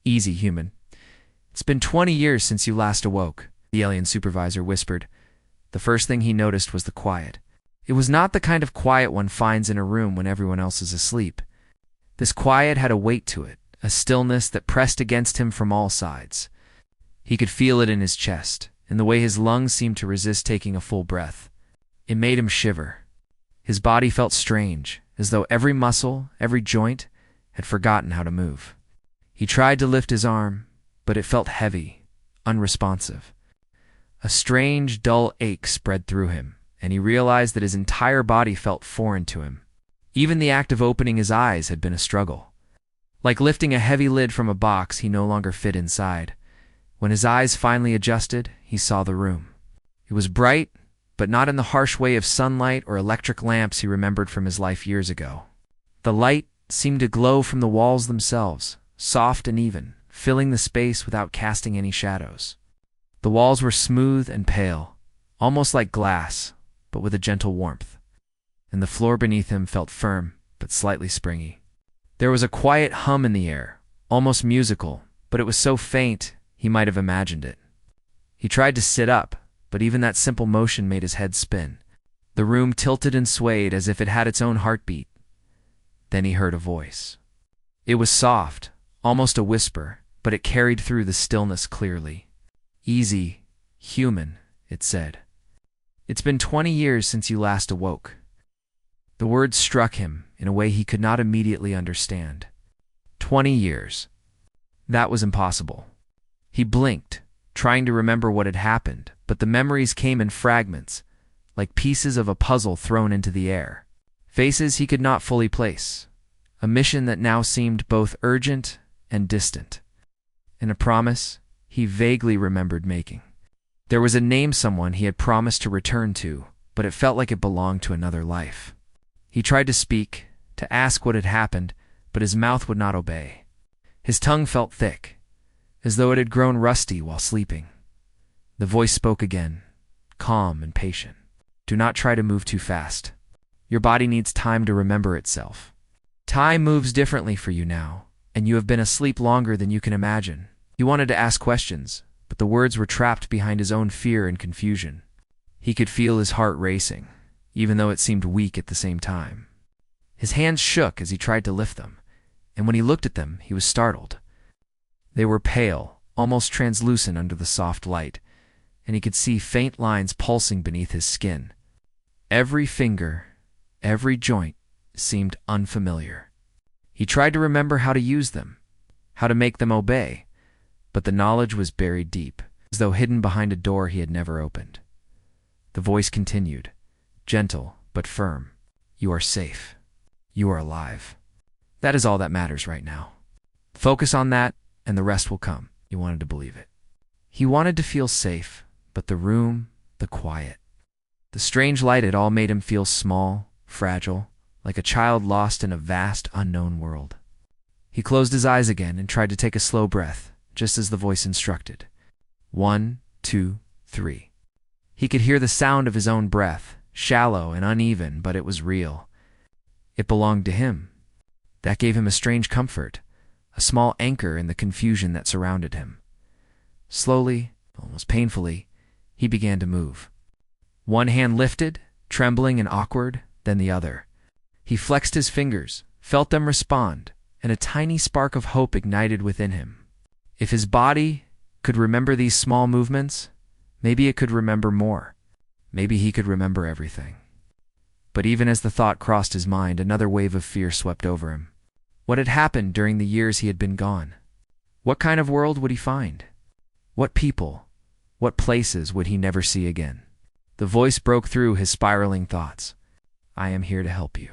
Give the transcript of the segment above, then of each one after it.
Easy, human. It's been 20 years since you last awoke, the alien supervisor whispered. The first thing he noticed was the quiet. It was not the kind of quiet one finds in a room when everyone else is asleep. This quiet had a weight to it, a stillness that pressed against him from all sides. He could feel it in his chest, in the way his lungs seemed to resist taking a full breath. It made him shiver. His body felt strange, as though every muscle, every joint, had forgotten how to move. He tried to lift his arm, but it felt heavy, unresponsive. A strange, dull ache spread through him, and he realized that his entire body felt foreign to him. Even the act of opening his eyes had been a struggle. Like lifting a heavy lid from a box he no longer fit inside. When his eyes finally adjusted, he saw the room. It was bright, but not in the harsh way of sunlight or electric lamps he remembered from his life years ago. The light seemed to glow from the walls themselves, soft and even, filling the space without casting any shadows. The walls were smooth and pale, almost like glass, but with a gentle warmth. And the floor beneath him felt firm, but slightly springy. There was a quiet hum in the air, almost musical, but it was so faint he might have imagined it. He tried to sit up, but even that simple motion made his head spin. The room tilted and swayed as if it had its own heartbeat. Then he heard a voice. It was soft, almost a whisper, but it carried through the stillness clearly. Easy, human, it said. It's been 20 years since you last awoke. The words struck him in a way he could not immediately understand. 20 years. That was impossible. He blinked, trying to remember what had happened, but the memories came in fragments, like pieces of a puzzle thrown into the air. Faces he could not fully place. A mission that now seemed both urgent and distant. And a promise he vaguely remembered making. There was a name someone he had promised to return to, but it felt like it belonged to another life. He tried to speak, to ask what had happened, but his mouth would not obey. His tongue felt thick, as though it had grown rusty while sleeping. The voice spoke again, calm and patient. Do not try to move too fast. Your body needs time to remember itself. Time moves differently for you now, and you have been asleep longer than you can imagine. He wanted to ask questions, but the words were trapped behind his own fear and confusion. He could feel his heart racing, even though it seemed weak at the same time. His hands shook as he tried to lift them, and when he looked at them, he was startled. They were pale, almost translucent under the soft light, and he could see faint lines pulsing beneath his skin. Every finger, every joint seemed unfamiliar. He tried to remember how to use them, how to make them obey, but the knowledge was buried deep, as though hidden behind a door he had never opened. The voice continued, gentle but firm. You are safe. You are alive. That is all that matters right now. Focus on that, and the rest will come. He wanted to believe it. He wanted to feel safe, but the room, the quiet, the strange light, it all made him feel small, fragile, like a child lost in a vast, unknown world. He closed his eyes again and tried to take a slow breath, just as the voice instructed. 1, 2, 3. He could hear the sound of his own breath, shallow and uneven, but it was real. It belonged to him. That gave him a strange comfort, a small anchor in the confusion that surrounded him. Slowly, almost painfully, he began to move. One hand lifted, trembling and awkward, then the other. He flexed his fingers, felt them respond, and a tiny spark of hope ignited within him. If his body could remember these small movements, maybe it could remember more. Maybe he could remember everything. But even as the thought crossed his mind, another wave of fear swept over him. What had happened during the years he had been gone? What kind of world would he find? What people, what places would he never see again? The voice broke through his spiraling thoughts. I am here to help you.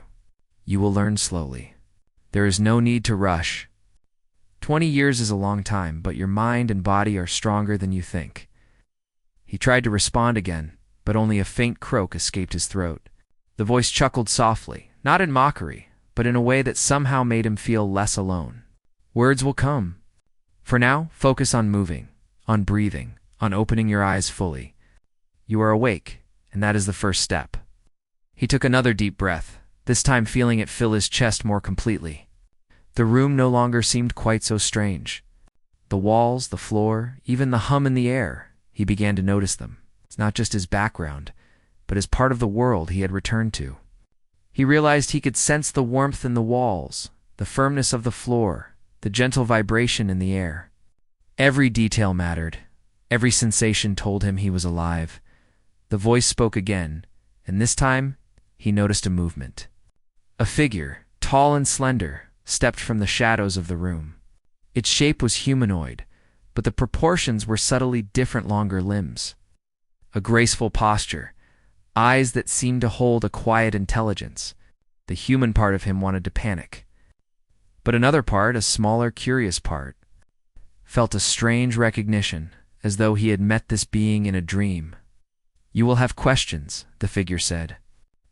You will learn slowly. There is no need to rush. 20 years is a long time, but your mind and body are stronger than you think. He tried to respond again, but only a faint croak escaped his throat. The voice chuckled softly, not in mockery, but in a way that somehow made him feel less alone. Words will come. For now, focus on moving, on breathing, on opening your eyes fully. You are awake, and that is the first step. He took another deep breath, this time feeling it fill his chest more completely. The room no longer seemed quite so strange. The walls, the floor, even the hum in the air, he began to notice them. It's not just his background, but as part of the world he had returned to. He realized he could sense the warmth in the walls, the firmness of the floor, the gentle vibration in the air. Every detail mattered. Every sensation told him he was alive. The voice spoke again, and this time he noticed a movement. A figure, tall and slender, stepped from the shadows of the room. Its shape was humanoid, but the proportions were subtly different. Longer limbs, a graceful posture, eyes that seemed to hold a quiet intelligence. The human part of him wanted to panic. But another part, a smaller, curious part, felt a strange recognition, as though he had met this being in a dream. "You will have questions," the figure said,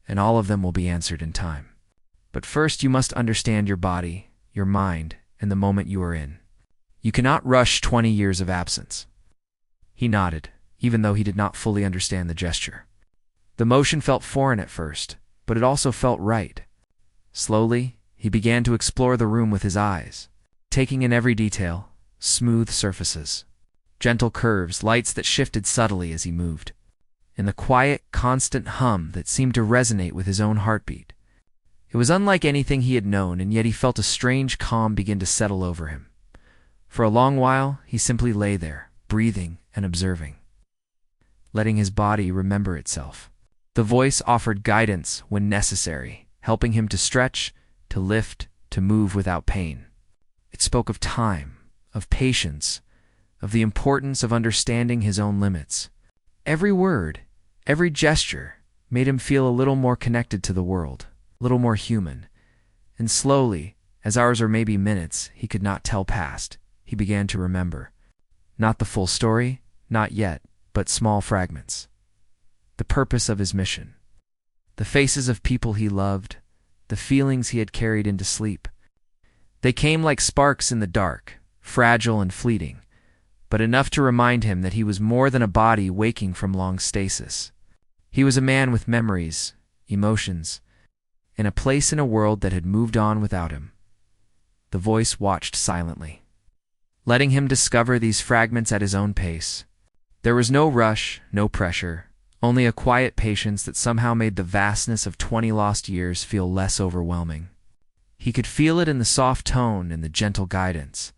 "and all of them will be answered in time. But first you must understand your body, your mind, and the moment you are in. You cannot rush 20 years of absence." He nodded, even though he did not fully understand the gesture. The motion felt foreign at first, but it also felt right. Slowly, he began to explore the room with his eyes, taking in every detail: smooth surfaces, gentle curves, lights that shifted subtly as he moved, and the quiet, constant hum that seemed to resonate with his own heartbeat. It was unlike anything he had known, and yet he felt a strange calm begin to settle over him. For a long while, he simply lay there, breathing and observing, letting his body remember itself. The voice offered guidance when necessary, helping him to stretch, to lift, to move without pain. It spoke of time, of patience, of the importance of understanding his own limits. Every word, every gesture made him feel a little more connected to the world, a little more human. And slowly, as hours or maybe minutes he could not tell passed, he began to remember. Not the full story, not yet, but small fragments. The purpose of his mission. The faces of people he loved, the feelings he had carried into sleep. They came like sparks in the dark, fragile and fleeting, but enough to remind him that he was more than a body waking from long stasis. He was a man with memories, emotions, and a place in a world that had moved on without him. The voice watched silently, letting him discover these fragments at his own pace. There was no rush, no pressure, only a quiet patience that somehow made the vastness of 20 lost years feel less overwhelming. He could feel it in the soft tone and the gentle guidance.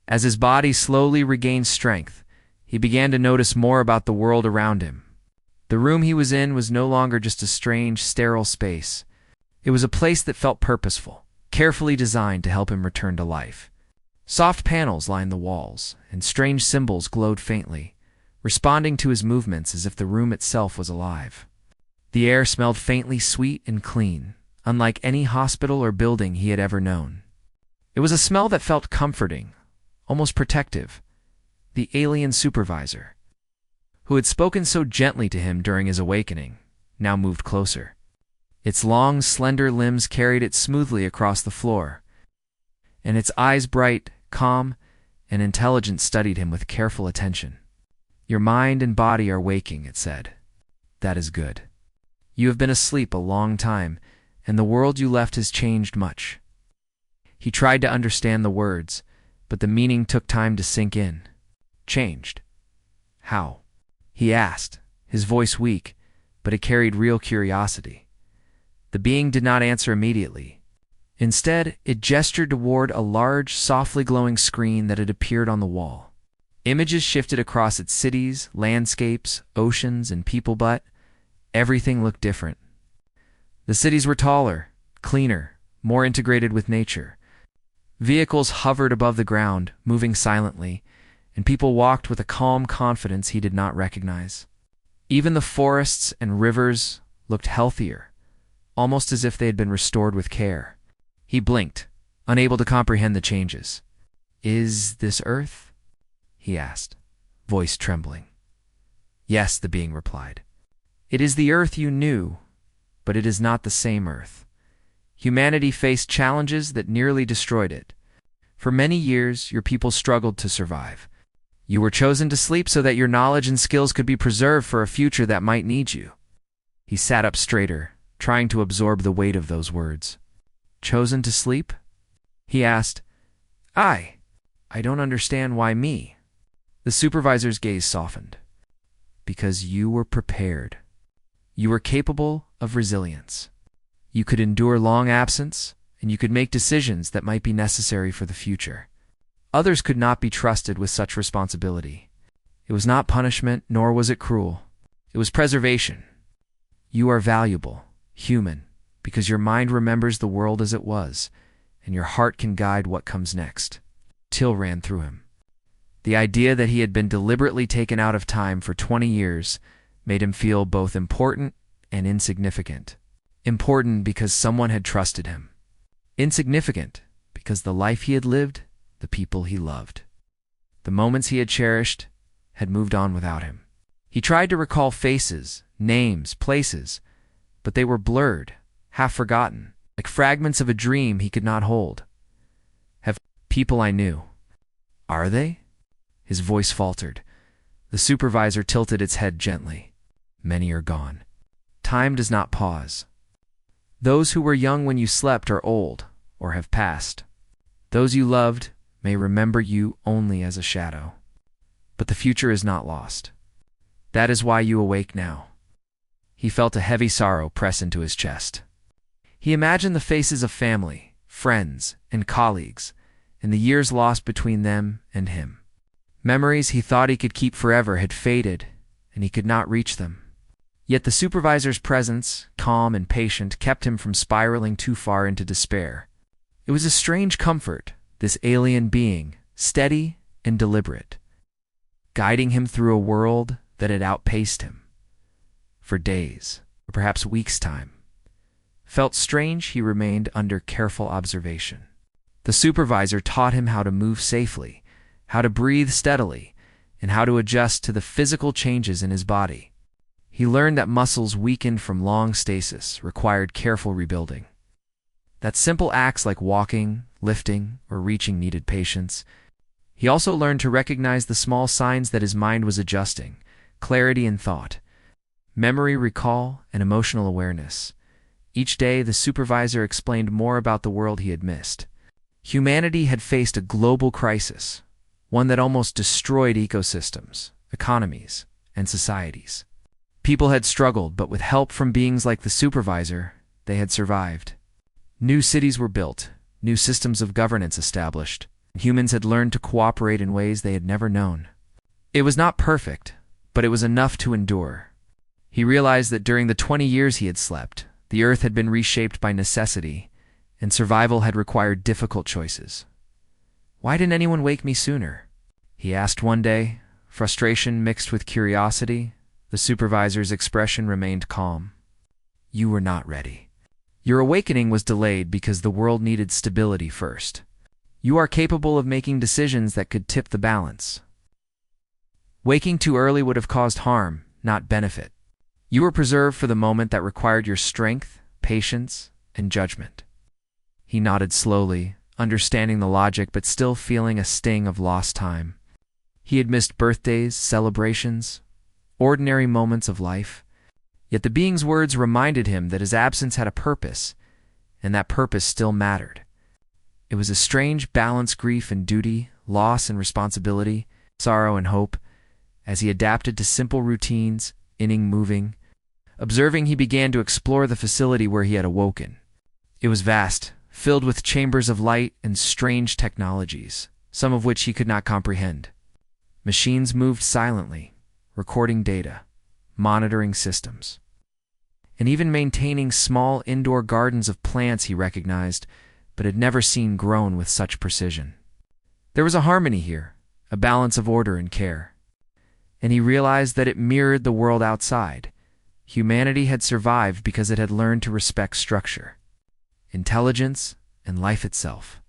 As his body slowly regained strength, he began to notice more about the world around him. The room he was in was no longer just a strange, sterile space. It was a place that felt purposeful, carefully designed to help him return to life. Soft panels lined the walls, and strange symbols glowed faintly, responding to his movements as if the room itself was alive. The air smelled faintly sweet and clean, unlike any hospital or building he had ever known. It was a smell that felt comforting, almost protective. The alien supervisor, who had spoken so gently to him during his awakening, now moved closer. Its long, slender limbs carried it smoothly across the floor, and its eyes, bright, calm, and intelligent, studied him with careful attention. "Your mind and body are waking," it said. "That is good. You have been asleep a long time, and the world you left has changed much." He tried to understand the words, but the meaning took time to sink in. Changed? How? He asked, his voice weak, but it carried real curiosity. The being did not answer immediately. Instead, it gestured toward a large, softly glowing screen that had appeared on the wall. Images shifted across its cities, landscapes, oceans, and people, but everything looked different. The cities were taller, cleaner, more integrated with nature. Vehicles hovered above the ground, moving silently, and people walked with a calm confidence he did not recognize. Even the forests and rivers looked healthier, almost as if they had been restored with care. He blinked, unable to comprehend the changes. "Is this Earth?" he asked, voice trembling. "Yes," the being replied. "It is the Earth you knew, but it is not the same Earth. Humanity faced challenges that nearly destroyed it. For many years, your people struggled to survive. You were chosen to sleep so that your knowledge and skills could be preserved for a future that might need you." He sat up straighter, trying to absorb the weight of those words. "Chosen to sleep?" he asked. "Aye. I don't understand why me. The supervisor's gaze softened. Because you were prepared. You were capable of resilience. You could endure long absence, and you could make decisions that might be necessary for the future. Others could not be trusted with such responsibility. It was not punishment, nor was it cruel. It was preservation. You are valuable, human, because your mind remembers the world as it was, and your heart can guide what comes next. Chill ran through him. The idea that he had been deliberately taken out of time for 20 years made him feel both important and insignificant. Important because someone had trusted him. Insignificant because the life he had lived, the people he loved, the moments he had cherished, had moved on without him. He tried to recall faces, names, places, but they were blurred, half forgotten, like fragments of a dream he could not hold. Have people I knew. Are they? His voice faltered. The supervisor tilted its head gently. Many are gone. Time does not pause. Those who were young when you slept are old, or have passed. Those you loved may remember you only as a shadow. But the future is not lost. That is why you awake now. He felt a heavy sorrow press into his chest. He imagined the faces of family, friends, and colleagues, and the years lost between them and him. Memories he thought he could keep forever had faded, and he could not reach them. Yet the supervisor's presence, calm and patient, kept him from spiraling too far into despair. It was a strange comfort, this alien being, steady and deliberate, guiding him through a world that had outpaced him. For days, or perhaps weeks' time. Felt strange, he remained under careful observation. The supervisor taught him how to move safely, how to breathe steadily, and how to adjust to the physical changes in his body. He learned that muscles weakened from long stasis required careful rebuilding. That simple acts like walking, lifting, or reaching needed patience. He also learned to recognize the small signs that his mind was adjusting, clarity in thought, memory recall, and emotional awareness. Each day, the supervisor explained more about the world he had missed. Humanity had faced a global crisis, one that almost destroyed ecosystems, economies, and societies. People had struggled, but with help from beings like the supervisor, they had survived. New cities were built, new systems of governance established, and humans had learned to cooperate in ways they had never known. It was not perfect, but it was enough to endure. He realized that during the 20 years he had slept, the earth had been reshaped by necessity, and survival had required difficult choices. Why didn't anyone wake me sooner? He asked one day, frustration mixed with curiosity. The supervisor's expression remained calm. You were not ready. Your awakening was delayed because the world needed stability first. You are capable of making decisions that could tip the balance. Waking too early would have caused harm, not benefit. You were preserved for the moment that required your strength, patience, and judgment. He nodded slowly, understanding the logic but still feeling a sting of lost time. He had missed birthdays, celebrations, ordinary moments of life. Yet the being's words reminded him that his absence had a purpose, and that purpose still mattered. It was a strange balance, grief and duty, loss and responsibility, sorrow and hope, as he adapted to simple routines, inning moving. Observing, he began to explore the facility where he had awoken. It was vast, filled with chambers of light and strange technologies, some of which he could not comprehend. Machines moved silently, recording data, monitoring systems, and even maintaining small indoor gardens of plants he recognized, but had never seen grown with such precision. There was a harmony here, a balance of order and care, and he realized that it mirrored the world outside. Humanity had survived because it had learned to respect structure, intelligence, and life itself.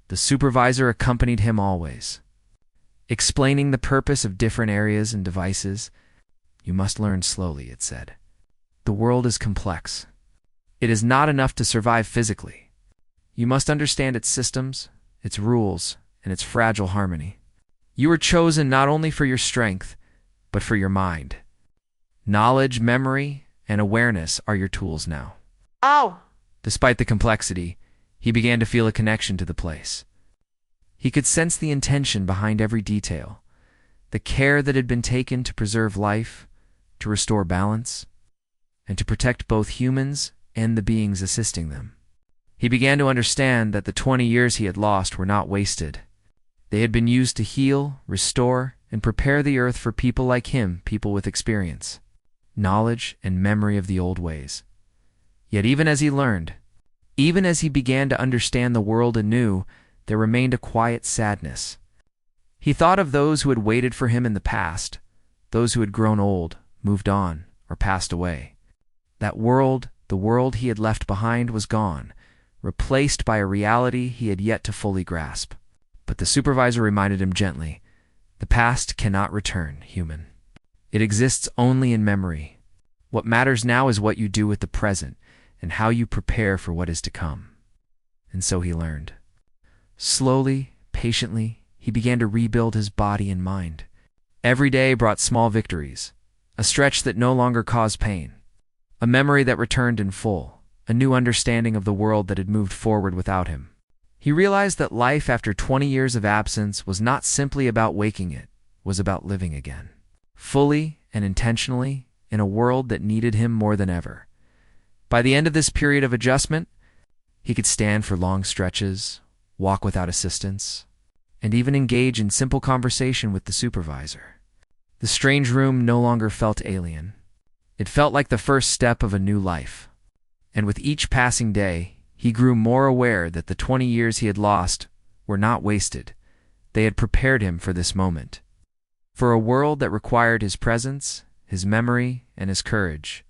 The supervisor accompanied him always, explaining the purpose of different areas and devices. You must learn slowly, it said. The world is complex. It is not enough to survive physically. You must understand its systems, its rules, and its fragile harmony. You were chosen not only for your strength, but for your mind. Knowledge, memory, and awareness are your tools now. Ow! Despite the complexity, he began to feel a connection to the place. He could sense the intention behind every detail, the care that had been taken to preserve life, to restore balance, and to protect both humans and the beings assisting them. He began to understand that the 20 years he had lost were not wasted. They had been used to heal, restore, and prepare the earth for people like him, people with experience, knowledge, and memory of the old ways. Yet even as he learned, even as he began to understand the world anew, there remained a quiet sadness. He thought of those who had waited for him in the past, those who had grown old, moved on, or passed away. That world, the world he had left behind, was gone, replaced by a reality he had yet to fully grasp. But the supervisor reminded him gently, "The past cannot return, human. It exists only in memory. What matters now is what you do with the present and how you prepare for what is to come." And so he learned. Slowly, patiently, he began to rebuild his body and mind. Every day brought small victories, a stretch that no longer caused pain, a memory that returned in full, a new understanding of the world that had moved forward without him. He realized that life after 20 years of absence was not simply about waking it, was about living again, fully and intentionally, in a world that needed him more than ever. By the end of this period of adjustment, he could stand for long stretches, walk without assistance, and even engage in simple conversation with the supervisor. The strange room no longer felt alien. It felt like the first step of a new life. And with each passing day, he grew more aware that the 20 years he had lost were not wasted. They had prepared him for this moment, for a world that required his presence, his memory, and his courage.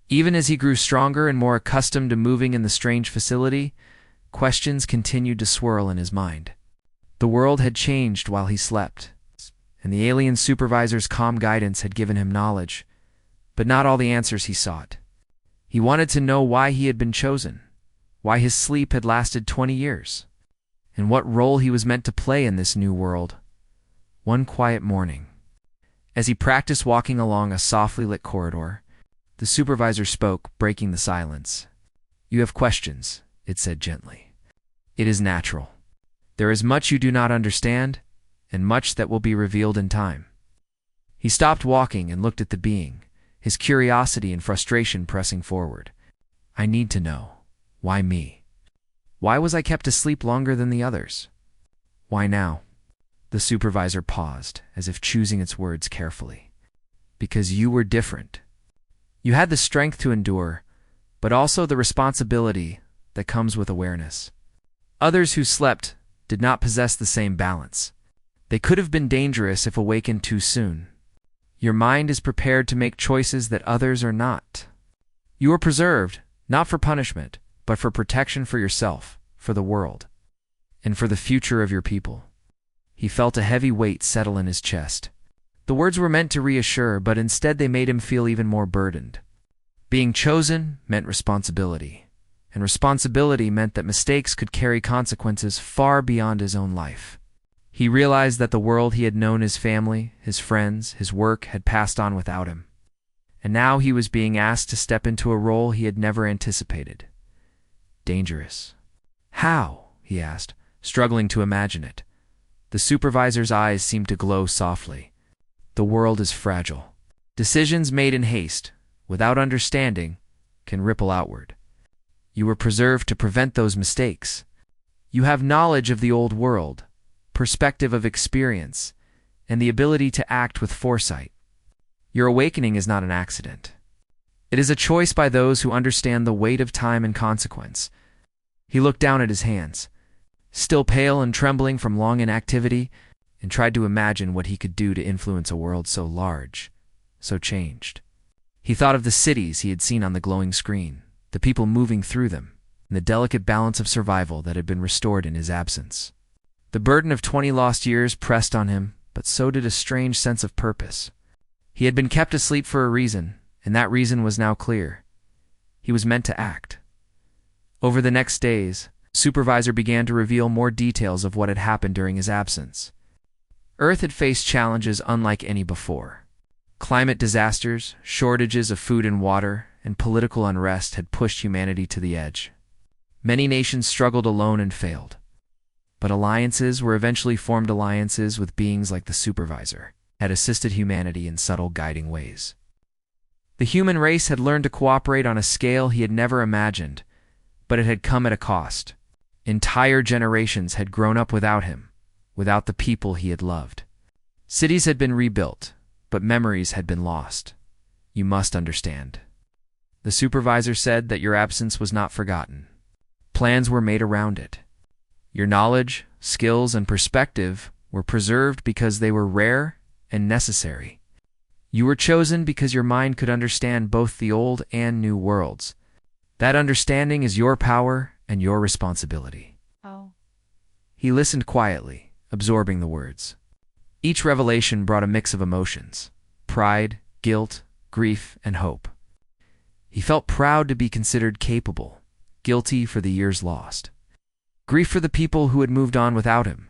Even as he grew stronger and more accustomed to moving in the strange facility, questions continued to swirl in his mind. The world had changed while he slept, and the alien supervisor's calm guidance had given him knowledge, but not all the answers he sought. He wanted to know why he had been chosen, why his sleep had lasted 20 years, and what role he was meant to play in this new world. One quiet morning, as he practiced walking along a softly lit corridor, the supervisor spoke, breaking the silence. "You have questions," it said gently. "It is natural. There is much you do not understand, and much that will be revealed in time." He stopped walking and looked at the being, his curiosity and frustration pressing forward. "I need to know. Why me? Why was I kept asleep longer than the others? Why now?" The supervisor paused, as if choosing its words carefully. "Because you were different. You had the strength to endure, but also the responsibility that comes with awareness. Others who slept did not possess the same balance. They could have been dangerous if awakened too soon. Your mind is prepared to make choices that others are not. You are preserved, not for punishment, but for protection for yourself, for the world, and for the future of your people." He felt a heavy weight settle in his chest. The words were meant to reassure, but instead they made him feel even more burdened. Being chosen meant responsibility, and responsibility meant that mistakes could carry consequences far beyond his own life. He realized that the world he had known, his family, his friends, his work, had passed on without him. And now he was being asked to step into a role he had never anticipated. Dangerous. How? He asked, struggling to imagine it. The supervisor's eyes seemed to glow softly. The world is fragile. Decisions made in haste, without understanding, can ripple outward. You were preserved to prevent those mistakes. You have knowledge of the old world, perspective of experience, and the ability to act with foresight. Your awakening is not an accident. It is a choice by those who understand the weight of time and consequence. He looked down at his hands, still pale and trembling from long inactivity, and tried to imagine what he could do to influence a world so large, so changed. He thought of the cities he had seen on the glowing screen, the people moving through them, and the delicate balance of survival that had been restored in his absence. The burden of 20 lost years pressed on him, but so did a strange sense of purpose. He had been kept asleep for a reason, and that reason was now clear. He was meant to act. Over the next days, Supervisor began to reveal more details of what had happened during his absence. Earth had faced challenges unlike any before. Climate disasters, shortages of food and water, and political unrest had pushed humanity to the edge. Many nations struggled alone and failed. But alliances were eventually formed, alliances with beings like the Supervisor had assisted humanity in subtle guiding ways. The human race had learned to cooperate on a scale he had never imagined, but it had come at a cost. Entire generations had grown up without him, without the people he had loved. Cities had been rebuilt, but memories had been lost. You must understand. The Supervisor said that your absence was not forgotten. Plans were made around it. Your knowledge, skills, and perspective were preserved because they were rare and necessary. You were chosen because your mind could understand both the old and new worlds. That understanding is your power and your responsibility. Oh. He listened quietly, absorbing the words. Each revelation brought a mix of emotions: pride, guilt, grief, and hope. He felt proud to be considered capable, guilty for the years lost. Grief for the people who had moved on without him,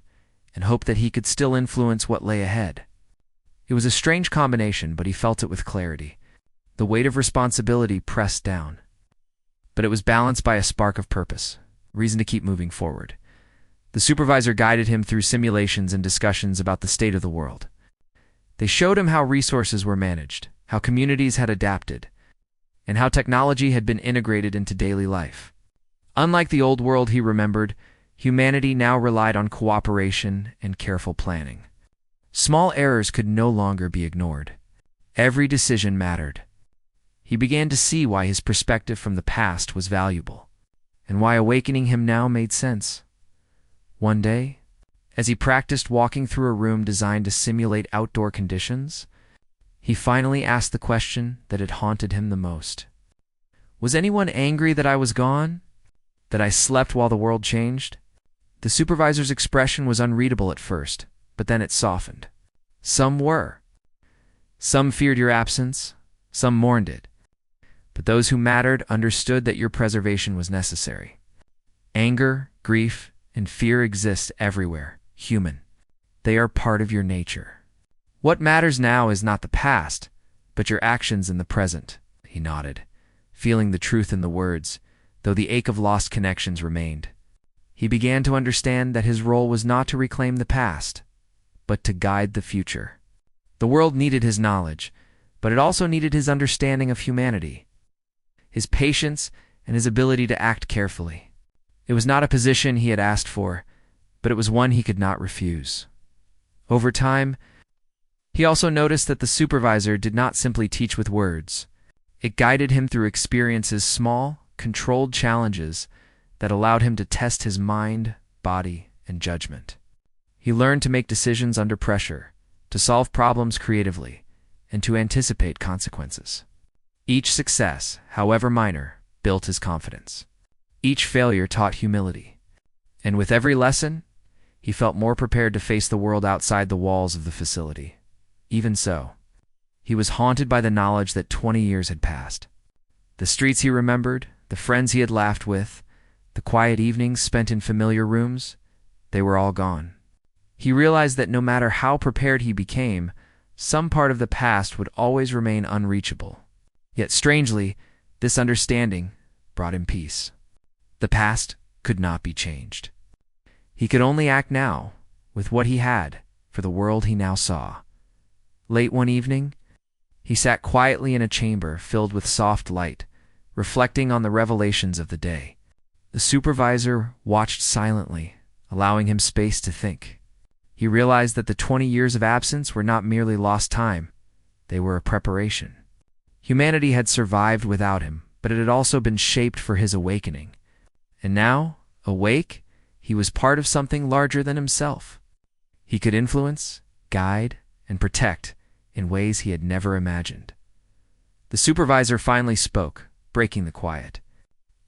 and hope that he could still influence what lay ahead. It was a strange combination, but he felt it with clarity. The weight of responsibility pressed down. But it was balanced by a spark of purpose, reason to keep moving forward. The Supervisor guided him through simulations and discussions about the state of the world. They showed him how resources were managed, how communities had adapted, and how technology had been integrated into daily life. Unlike the old world he remembered, humanity now relied on cooperation and careful planning. Small errors could no longer be ignored. Every decision mattered. He began to see why his perspective from the past was valuable, and why awakening him now made sense. One day, as he practiced walking through a room designed to simulate outdoor conditions, he finally asked the question that had haunted him the most. Was anyone angry that I was gone? That I slept while the world changed? The Supervisor's expression was unreadable at first, but then it softened. Some were. Some feared your absence, some mourned it. But those who mattered understood that your preservation was necessary. Anger, grief, and fear exist everywhere, human. They are part of your nature. What matters now is not the past, but your actions in the present. He nodded, feeling the truth in the words, though the ache of lost connections remained. He began to understand that his role was not to reclaim the past, but to guide the future. The world needed his knowledge, but it also needed his understanding of humanity, his patience, and his ability to act carefully. It was not a position he had asked for, but it was one he could not refuse. Over time, he also noticed that the Supervisor did not simply teach with words. It guided him through experiences, small, controlled challenges that allowed him to test his mind, body, and judgment. He learned to make decisions under pressure, to solve problems creatively, and to anticipate consequences. Each success, however minor, built his confidence. Each failure taught humility. And with every lesson, he felt more prepared to face the world outside the walls of the facility. Even so, he was haunted by the knowledge that 20 years had passed. The streets he remembered, the friends he had laughed with, the quiet evenings spent in familiar rooms, they were all gone. He realized that no matter how prepared he became, some part of the past would always remain unreachable. Yet strangely, this understanding brought him peace. The past could not be changed. He could only act now, with what he had, for the world he now saw. Late one evening, he sat quietly in a chamber filled with soft light, reflecting on the revelations of the day. The Supervisor watched silently, allowing him space to think. He realized that the 20 years of absence were not merely lost time, they were a preparation. Humanity had survived without him, but it had also been shaped for his awakening. And now, awake, he was part of something larger than himself. He could influence, guide, and protect in ways he had never imagined. The Supervisor finally spoke, breaking the quiet.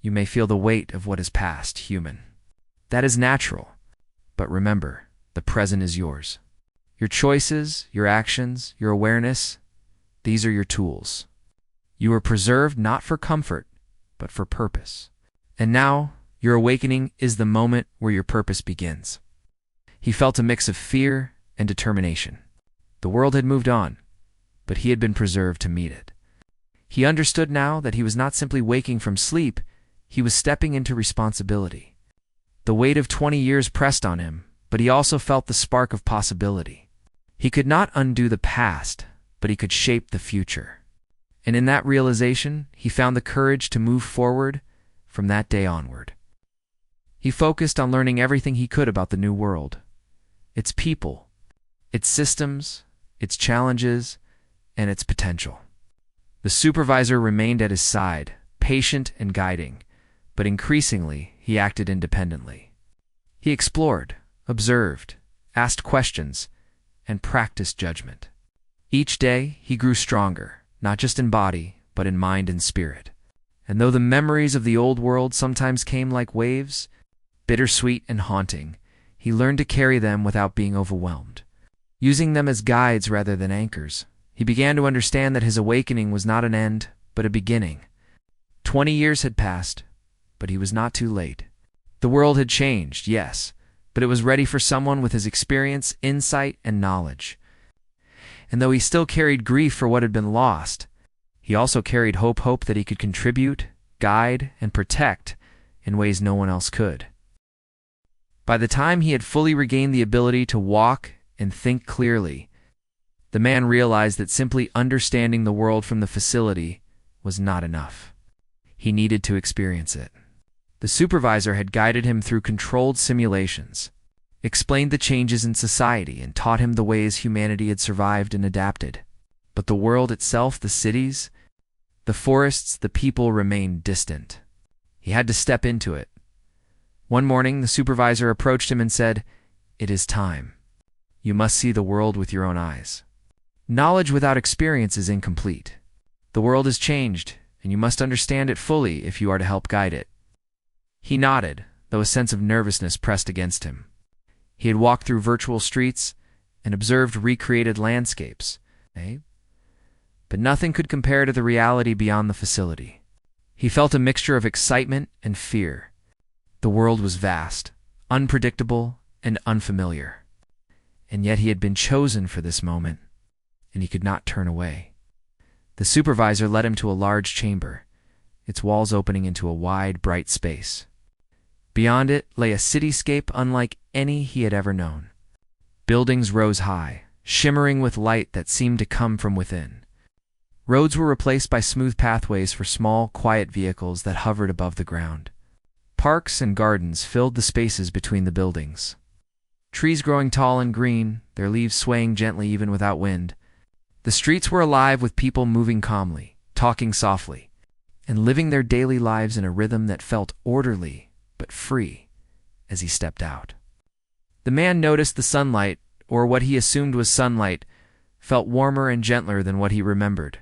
You may feel the weight of what is past, human. That is natural. But remember, the present is yours. Your choices, your actions, your awareness, these are your tools. You are preserved not for comfort, but for purpose. And now, your awakening is the moment where your purpose begins. He felt a mix of fear and determination. The world had moved on, but he had been preserved to meet it. He understood now that he was not simply waking from sleep, he was stepping into responsibility. The weight of 20 years pressed on him, but he also felt the spark of possibility. He could not undo the past, but he could shape the future. And in that realization, he found the courage to move forward from that day onward. He focused on learning everything he could about the new world, its people, its systems, its challenges, and its potential. The supervisor remained at his side, patient and guiding, but increasingly he acted independently. He explored, observed, asked questions, and practiced judgment. Each day he grew stronger, not just in body, but in mind and spirit. And though the memories of the old world sometimes came like waves, bittersweet and haunting, he learned to carry them without being overwhelmed. Using them as guides rather than anchors, he began to understand that his awakening was not an end, but a beginning. 20 years had passed, but he was not too late. The world had changed, yes, but it was ready for someone with his experience, insight, and knowledge. And though he still carried grief for what had been lost, he also carried hope that he could contribute, guide, and protect in ways no one else could. By the time he had fully regained the ability to walk and think clearly, the man realized that simply understanding the world from the facility was not enough. He needed to experience it. The supervisor had guided him through controlled simulations, explained the changes in society, and taught him the ways humanity had survived and adapted. But the world itself, the cities, the forests, the people remained distant. He had to step into it. One morning, the supervisor approached him and said, "It is time. You must see the world with your own eyes. Knowledge without experience is incomplete. The world has changed, and you must understand it fully if you are to help guide it." He nodded, though a sense of nervousness pressed against him. He had walked through virtual streets and observed recreated landscapes, but nothing could compare to the reality beyond the facility. He felt a mixture of excitement and fear. The world was vast, unpredictable, and unfamiliar. And yet he had been chosen for this moment, and he could not turn away. The supervisor led him to a large chamber, its walls opening into a wide, bright space. Beyond it lay a cityscape unlike any he had ever known. Buildings rose high, shimmering with light that seemed to come from within. Roads were replaced by smooth pathways for small, quiet vehicles that hovered above the ground. Parks and gardens filled the spaces between the buildings. Trees growing tall and green, their leaves swaying gently even without wind. The streets were alive with people moving calmly, talking softly, and living their daily lives in a rhythm that felt orderly but free as he stepped out. The man noticed the sunlight, or what he assumed was sunlight, felt warmer and gentler than what he remembered.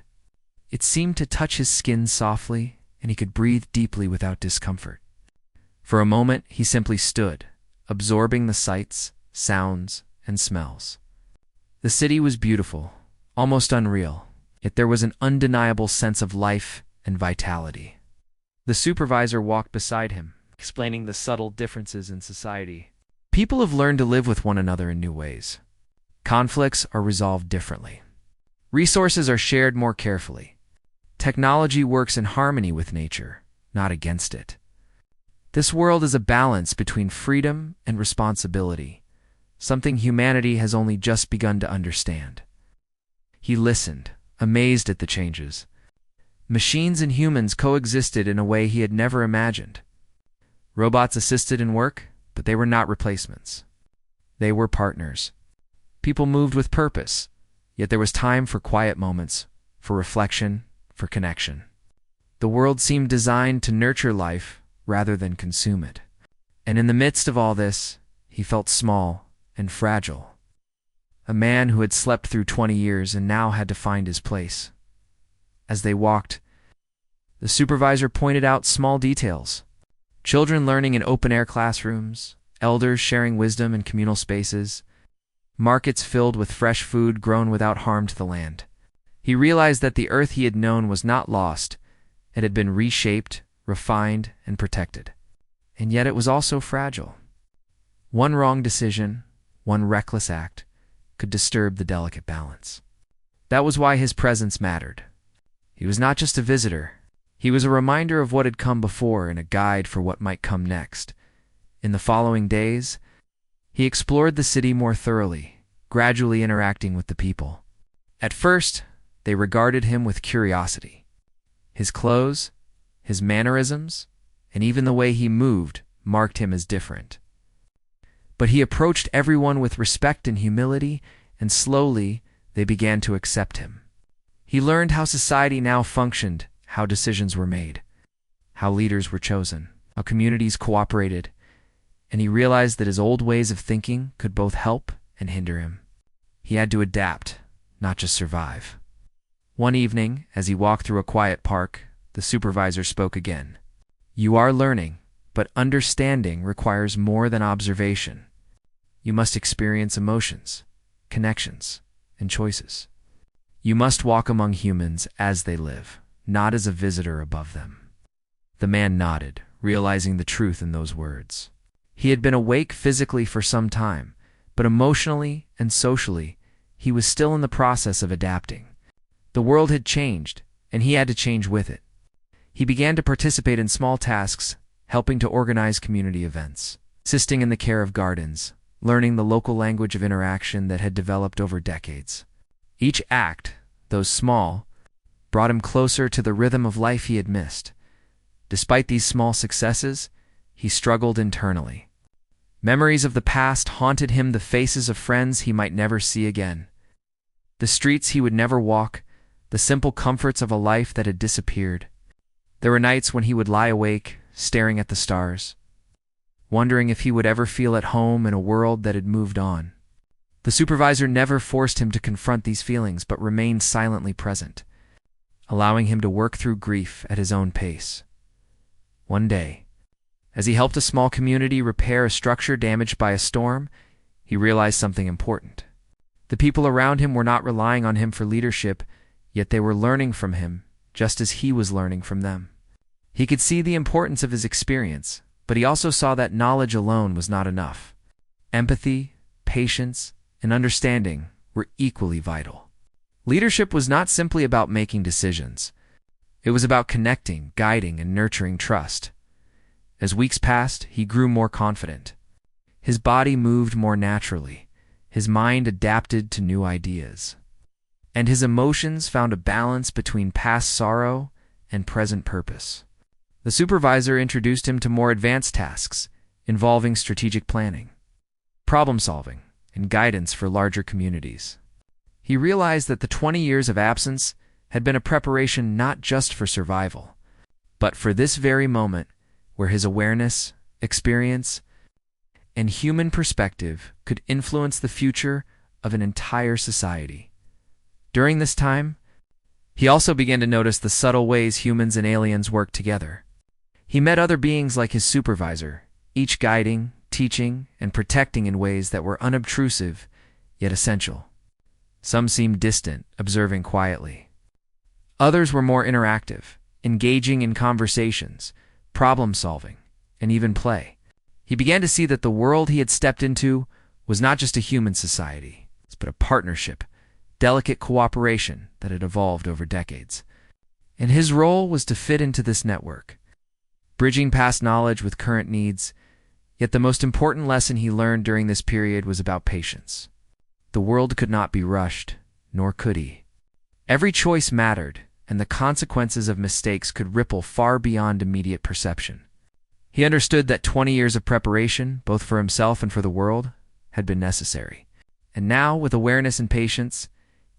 It seemed to touch his skin softly, and he could breathe deeply without discomfort. For a moment, he simply stood, absorbing the sights, sounds, and smells. The city was beautiful, almost unreal, yet there was an undeniable sense of life and vitality. The supervisor walked beside him, explaining the subtle differences in society. People have learned to live with one another in new ways. Conflicts are resolved differently. Resources are shared more carefully. Technology works in harmony with nature, not against it. This world is a balance between freedom and responsibility, something humanity has only just begun to understand. He listened, amazed at the changes. Machines and humans coexisted in a way he had never imagined. Robots assisted in work, but they were not replacements. They were partners. People moved with purpose, yet there was time for quiet moments, for reflection, for connection. The world seemed designed to nurture life rather than consume it. And in the midst of all this, he felt small and fragile. A man who had slept through 20 years and now had to find his place. As they walked, the supervisor pointed out small details. Children learning in open-air classrooms, elders sharing wisdom in communal spaces, markets filled with fresh food grown without harm to the land. He realized that the earth he had known was not lost. It had been reshaped, refined, and protected. And yet it was also fragile. One wrong decision, one reckless act, could disturb the delicate balance. That was why his presence mattered. He was not just a visitor. He was a reminder of what had come before and a guide for what might come next. In the following days, he explored the city more thoroughly, gradually interacting with the people. At first, they regarded him with curiosity. His clothes, his mannerisms, and even the way he moved marked him as different. But he approached everyone with respect and humility, and slowly they began to accept him. He learned how society now functioned, how decisions were made, how leaders were chosen, how communities cooperated, and he realized that his old ways of thinking could both help and hinder him. He had to adapt, not just survive. One evening, as he walked through a quiet park, the supervisor spoke again. "You are learning, but understanding requires more than observation. You must experience emotions, connections, and choices. You must walk among humans as they live, not as a visitor above them." The man nodded, realizing the truth in those words. He had been awake physically for some time, but emotionally and socially, he was still in the process of adapting. The world had changed, and he had to change with it. He began to participate in small tasks, helping to organize community events, assisting in the care of gardens, learning the local language of interaction that had developed over decades. Each act, though small, brought him closer to the rhythm of life he had missed. Despite these small successes, he struggled internally. Memories of the past haunted him, the faces of friends he might never see again, the streets he would never walk, the simple comforts of a life that had disappeared. There were nights when he would lie awake, staring at the stars, wondering if he would ever feel at home in a world that had moved on. The supervisor never forced him to confront these feelings, but remained silently present, allowing him to work through grief at his own pace. One day, as he helped a small community repair a structure damaged by a storm, he realized something important. The people around him were not relying on him for leadership, yet they were learning from him, just as he was learning from them. He could see the importance of his experience, but he also saw that knowledge alone was not enough. Empathy, patience, and understanding were equally vital. Leadership was not simply about making decisions. It was about connecting, guiding, and nurturing trust. As weeks passed, he grew more confident. His body moved more naturally. His mind adapted to new ideas. And his emotions found a balance between past sorrow and present purpose. The supervisor introduced him to more advanced tasks involving strategic planning, problem solving, and guidance for larger communities. He realized that the 20 years of absence had been a preparation not just for survival, but for this very moment where his awareness, experience, and human perspective could influence the future of an entire society. During this time, he also began to notice the subtle ways humans and aliens work together. He met other beings like his supervisor, each guiding, teaching, and protecting in ways that were unobtrusive, yet essential. Some seemed distant, observing quietly. Others were more interactive, engaging in conversations, problem-solving, and even play. He began to see that the world he had stepped into was not just a human society, but a partnership, delicate cooperation that had evolved over decades. And his role was to fit into this network, bridging past knowledge with current needs. Yet the most important lesson he learned during this period was about patience. The world could not be rushed, nor could he. Every choice mattered, and the consequences of mistakes could ripple far beyond immediate perception. He understood that 20 years of preparation, both for himself and for the world, had been necessary. And now, with awareness and patience,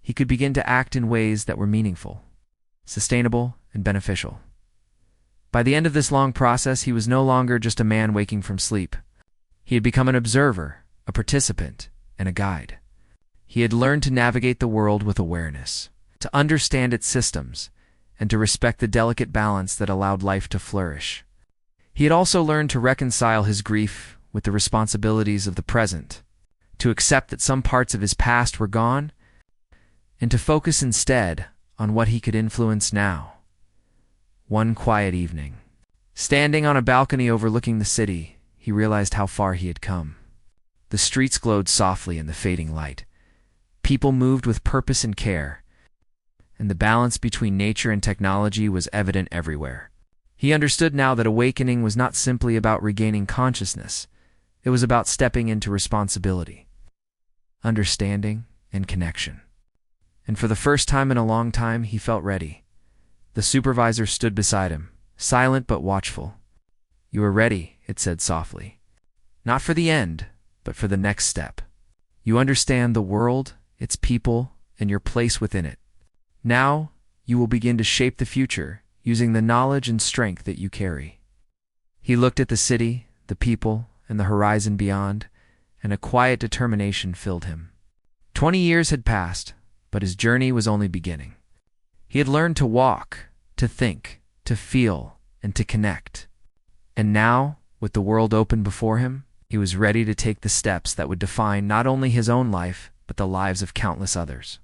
he could begin to act in ways that were meaningful, sustainable, and beneficial. By the end of this long process, he was no longer just a man waking from sleep. He had become an observer, a participant, and a guide. He had learned to navigate the world with awareness, to understand its systems, and to respect the delicate balance that allowed life to flourish. He had also learned to reconcile his grief with the responsibilities of the present, to accept that some parts of his past were gone, and to focus instead on what he could influence now. One quiet evening, standing on a balcony overlooking the city, he realized how far he had come. The streets glowed softly in the fading light. People moved with purpose and care, and the balance between nature and technology was evident everywhere. He understood now that awakening was not simply about regaining consciousness. It was about stepping into responsibility, understanding, and connection. And for the first time in a long time, he felt ready. The supervisor stood beside him, silent but watchful. "You are ready," it said softly. "Not for the end, but for the next step. You understand the world, its people, and your place within it. Now, you will begin to shape the future using the knowledge and strength that you carry." He looked at the city, the people, and the horizon beyond, and a quiet determination filled him. 20 years had passed, but his journey was only beginning. He had learned to walk, to think, to feel, and to connect. And now, with the world open before him, he was ready to take the steps that would define not only his own life, but the lives of countless others.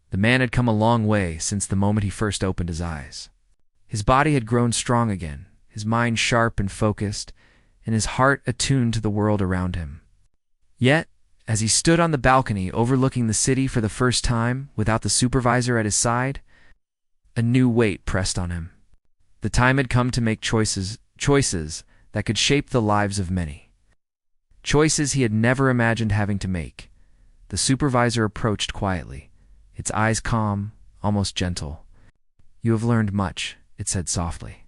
The man had come a long way since the moment he first opened his eyes. His body had grown strong again, his mind sharp and focused, and his heart attuned to the world around him. Yet, as he stood on the balcony overlooking the city for the first time without the supervisor at his side, a new weight pressed on him. The time had come to make choices that could shape the lives of many. Choices he had never imagined having to make. The supervisor approached quietly, its eyes calm, almost gentle. "You have learned much," it said softly.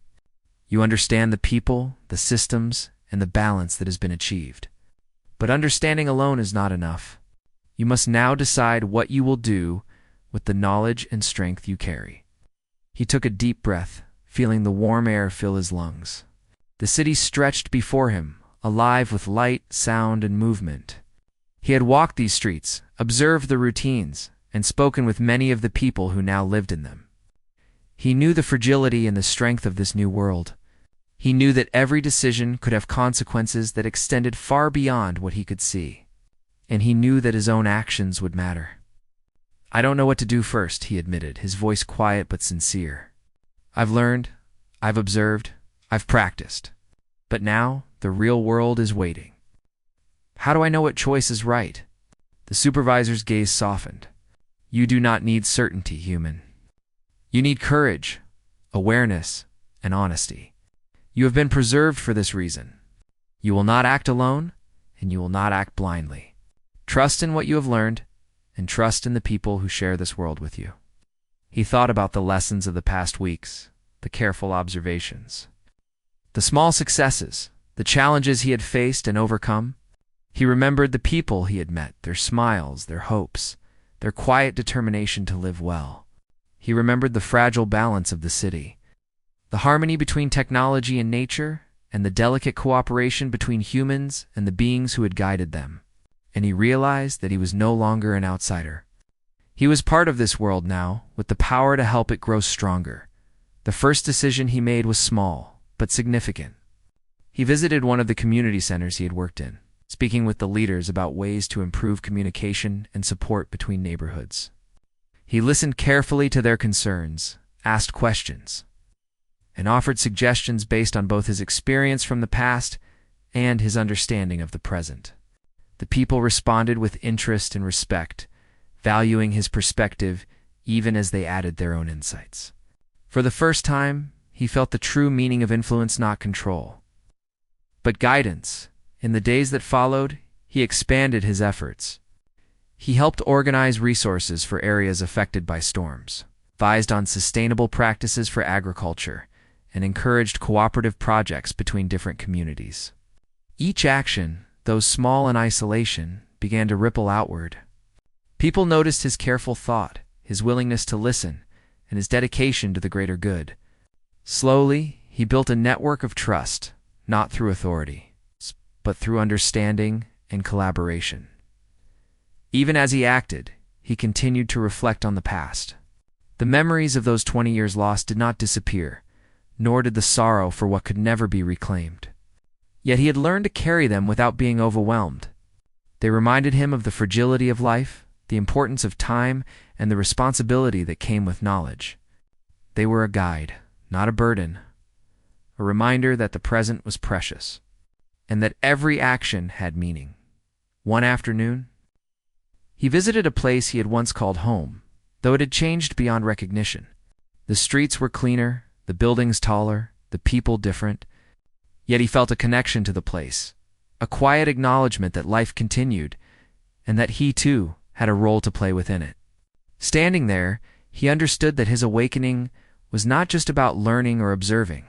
"You understand the people, the systems, and the balance that has been achieved. But understanding alone is not enough. You must now decide what you will do with the knowledge and strength you carry." He took a deep breath, feeling the warm air fill his lungs. The city stretched before him, alive with light, sound, and movement. He had walked these streets, observed the routines, and spoken with many of the people who now lived in them. He knew the fragility and the strength of this new world. He knew that every decision could have consequences that extended far beyond what he could see. And he knew that his own actions would matter. "I don't know what to do first," he admitted, his voice quiet but sincere. "I've learned, I've observed, I've practiced. But now, the real world is waiting. How do I know what choice is right?" The supervisor's gaze softened. "You do not need certainty, human. You need courage, awareness, and honesty. You have been preserved for this reason. You will not act alone, and you will not act blindly. Trust in what you have learned, and trust in the people who share this world with you." He thought about the lessons of the past weeks, the careful observations, the small successes, the challenges he had faced and overcome. He remembered the people he had met, their smiles, their hopes, their quiet determination to live well. He remembered the fragile balance of the city, the harmony between technology and nature, and the delicate cooperation between humans and the beings who had guided them. And he realized that he was no longer an outsider. He was part of this world now, with the power to help it grow stronger. The first decision he made was small, but significant. He visited one of the community centers he had worked in, speaking with the leaders about ways to improve communication and support between neighborhoods. He listened carefully to their concerns, asked questions, and offered suggestions based on both his experience from the past and his understanding of the present. The people responded with interest and respect, valuing his perspective even as they added their own insights. For the first time, he felt the true meaning of influence, not control, but guidance. In the days that followed, he expanded his efforts. He helped organize resources for areas affected by storms, advised on sustainable practices for agriculture, and encouraged cooperative projects between different communities. Each action, though small in isolation, began to ripple outward. People noticed his careful thought, his willingness to listen, and his dedication to the greater good. Slowly, he built a network of trust, not through authority, but through understanding and collaboration. Even as he acted, he continued to reflect on the past. The memories of those 20 years lost did not disappear, nor did the sorrow for what could never be reclaimed. Yet he had learned to carry them without being overwhelmed. They reminded him of the fragility of life, the importance of time, and the responsibility that came with knowledge. They were a guide, not a burden, a reminder that the present was precious, and that every action had meaning. One afternoon, he visited a place he had once called home, though it had changed beyond recognition. The streets were cleaner, the buildings taller, the people different. Yet he felt a connection to the place, a quiet acknowledgement that life continued, and that he, too, had a role to play within it. Standing there, he understood that his awakening was not just about learning or observing.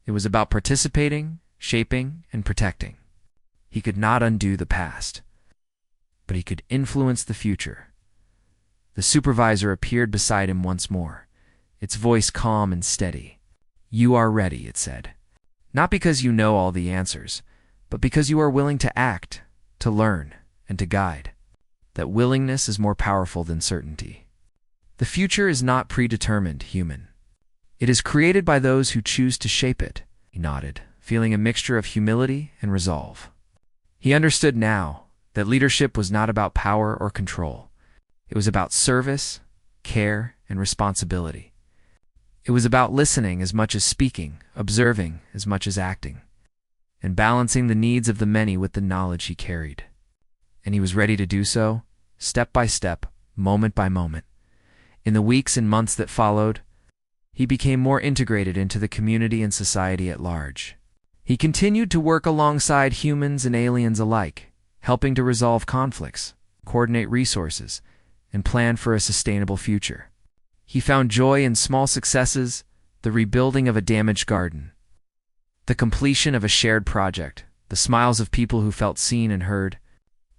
It was about participating, shaping, and protecting. He could not undo the past, but he could influence the future. The supervisor appeared beside him once more, its voice calm and steady. "You are ready," it said. "Not because you know all the answers, but because you are willing to act, to learn, and to guide. That willingness is more powerful than certainty. The future is not predetermined, human. It is created by those who choose to shape it." He nodded, feeling a mixture of humility and resolve. He understood now that leadership was not about power or control. It was about service, care, and responsibility. It was about listening as much as speaking, observing as much as acting, and balancing the needs of the many with the knowledge he carried. And he was ready to do so, step by step, moment by moment. In the weeks and months that followed, he became more integrated into the community and society at large. He continued to work alongside humans and aliens alike, helping to resolve conflicts, coordinate resources, and plan for a sustainable future. He found joy in small successes, the rebuilding of a damaged garden, the completion of a shared project, the smiles of people who felt seen and heard.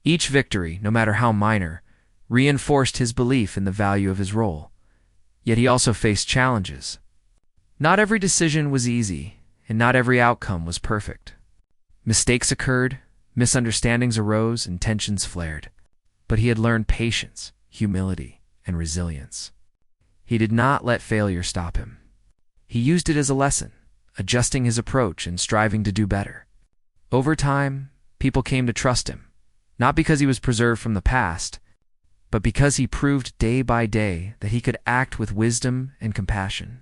Each victory, no matter how minor, reinforced his belief in the value of his role. Yet he also faced challenges. Not every decision was easy, and not every outcome was perfect. Mistakes occurred, misunderstandings arose, and tensions flared. But he had learned patience, humility, and resilience. He did not let failure stop him. He used it as a lesson, adjusting his approach and striving to do better. Over time, people came to trust him, not because he was preserved from the past, but because he proved day by day that he could act with wisdom and compassion.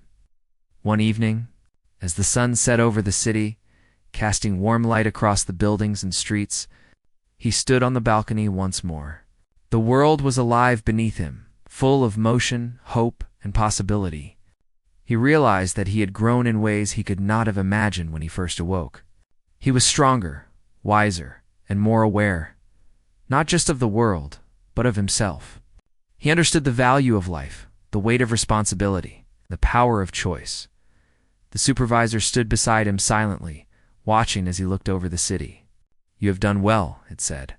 One evening, as the sun set over the city, casting warm light across the buildings and streets, he stood on the balcony once more. The world was alive beneath him, full of motion, hope, and possibility. He realized that he had grown in ways he could not have imagined when he first awoke. He was stronger, wiser, and more aware, not just of the world, but of himself. He understood the value of life, the weight of responsibility, the power of choice. The supervisor stood beside him silently, watching as he looked over the city. "You have done well," it said.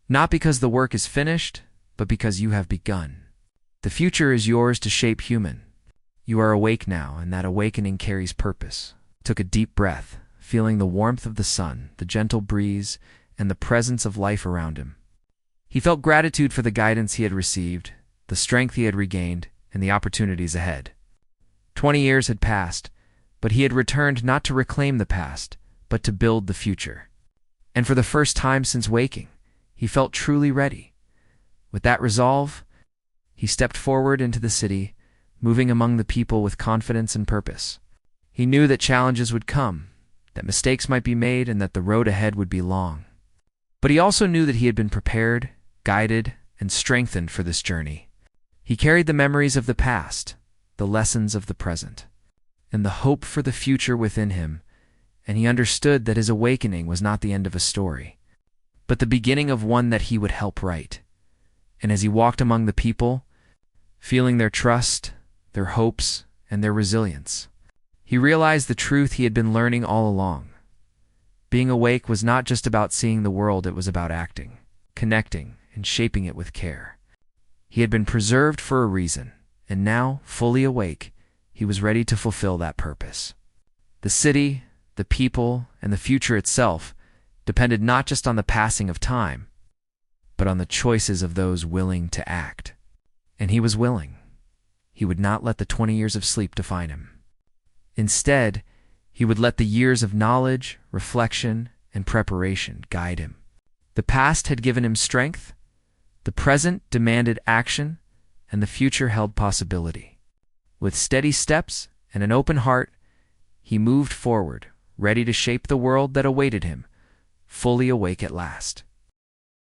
"Not because the work is finished, but because you have begun. The future is yours to shape human. You are awake now, and that awakening carries purpose." He took a deep breath, feeling the warmth of the sun, the gentle breeze, and the presence of life around him. He felt gratitude for the guidance he had received, the strength he had regained, and the opportunities ahead. 20 years had passed, but he had returned not to reclaim the past, but to build the future. And for the first time since waking, he felt truly ready. With that resolve, he stepped forward into the city, moving among the people with confidence and purpose. He knew that challenges would come, that mistakes might be made, and that the road ahead would be long. But he also knew that he had been prepared, guided, and strengthened for this journey. He carried the memories of the past, the lessons of the present, and the hope for the future within him, and he understood that his awakening was not the end of a story, but the beginning of one that he would help write. And as he walked among the people, feeling their trust, their hopes, and their resilience, he realized the truth he had been learning all along. Being awake was not just about seeing the world, it was about acting, connecting, and shaping it with care. He had been preserved for a reason, and now, fully awake, he was ready to fulfill that purpose. The city, the people, and the future itself depended not just on the passing of time, but on the choices of those willing to act. And he was willing. He would not let the 20 years of sleep define him. Instead, he would let the years of knowledge, reflection, and preparation guide him. The past had given him strength, the present demanded action, and the future held possibility. With steady steps and an open heart, he moved forward, ready to shape the world that awaited him, fully awake at last.